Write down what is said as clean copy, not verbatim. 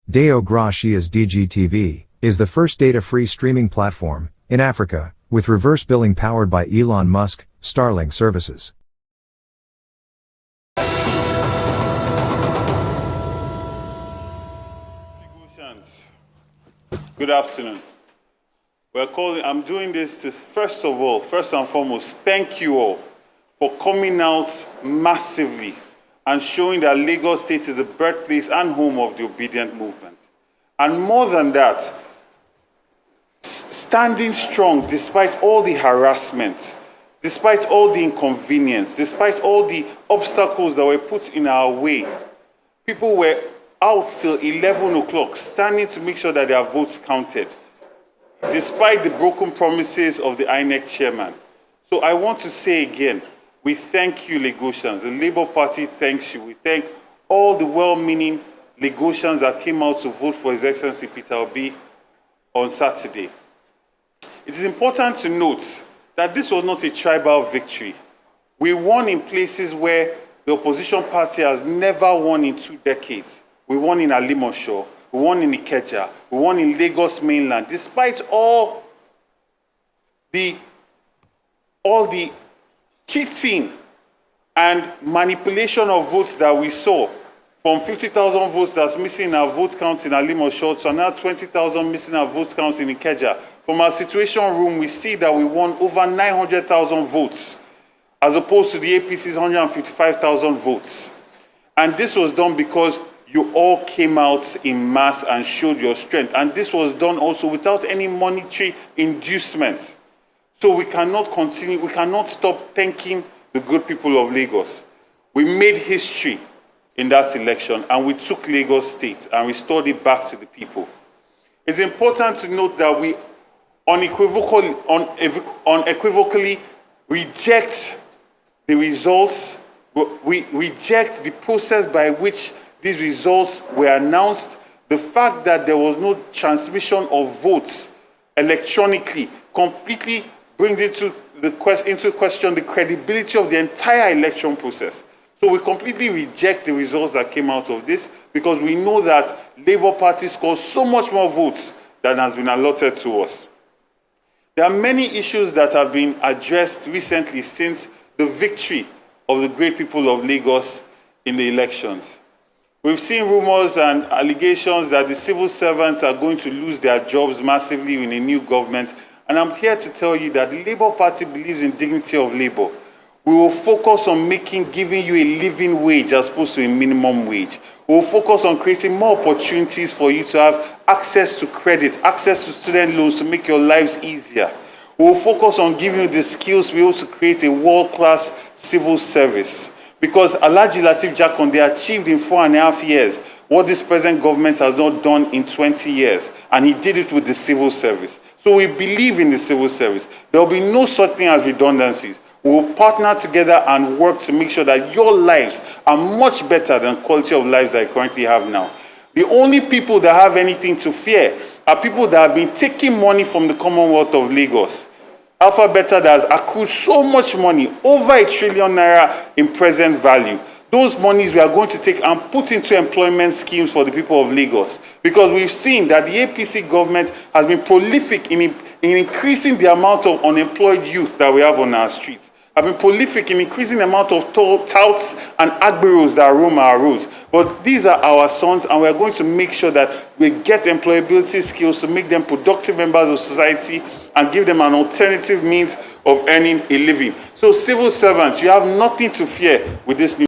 Deo Gracias DGTV is the first data-free streaming platform in Africa, with reverse billing powered by Elon Musk, Starlink services. Good afternoon. I'm doing this to, first and foremost, thank you all for coming out massively and showing that Lagos State is the birthplace and home of the obedient movement. And more than that, standing strong despite all the harassment, despite all the inconvenience, despite all the obstacles that were put in our way. People were out till 11 o'clock, standing to make sure that their votes counted, despite the broken promises of the INEC chairman. So I want to say again, we thank you, Lagosians. The Labour Party thanks you. We thank all the well-meaning Lagosians that came out to vote for His Excellency Peter Obi on Saturday. It is important to note that this was not a tribal victory. We won in places where the opposition party has never won in 2 decades. We won in Alimosho, we won in Ikeja, we won in Lagos mainland, despite all the cheating and manipulation of votes that we saw, from 50,000 votes that's missing in our vote counts in Alimosho to now 20,000 missing our vote counts in Ikeja. From our situation room, we see that we won over 900,000 votes, as opposed to the APC's 155,000 votes. And this was done because you all came out in mass and showed your strength. And this was done also without any monetary inducement. So we cannot continue, we cannot stop thanking the good people of Lagos. We made history in that election, and we took Lagos State and restored it back to the people. It's important to note that we unequivocally reject the results, we reject the process by which these results were announced. The fact that there was no transmission of votes electronically completely brings into question the credibility of the entire election process. So we completely reject the results that came out of this, because we know that Labour Party scored so much more votes than has been allotted to us. There are many issues that have been addressed recently since the victory of the great people of Lagos in the elections. We've seen rumors and allegations that the civil servants are going to lose their jobs massively in a new government. And I'm here to tell you that the Labour Party believes in dignity of labor. We will focus on giving you a living wage as opposed to a minimum wage. We will focus on creating more opportunities for you to have access to credit, access to student loans to make your lives easier. We will focus on giving you the skills to be able to create a world-class civil service. Because Alhaji Lateef Jakonde achieved in 4.5 years what this present government has not done in 20 years. And he did it with the civil service. So we believe in the civil service. There will be no such thing as redundancies. We will partner together and work to make sure that your lives are much better than the quality of lives that you currently have now. The only people that have anything to fear are people that have been taking money from the Commonwealth of Lagos. Alpha Beta that has accrued so much money, over ₦1 trillion in present value. Those monies we are going to take and put into employment schemes for the people of Lagos. Because we've seen that the APC government has been prolific in increasing the amount of unemployed youth that we have on our streets. Have been prolific in increasing the amount of touts and agberos that roam our roads. But these are our sons, and we're going to make sure that we get employability skills to make them productive members of society and give them an alternative means of earning a living. So civil servants, you have nothing to fear with this new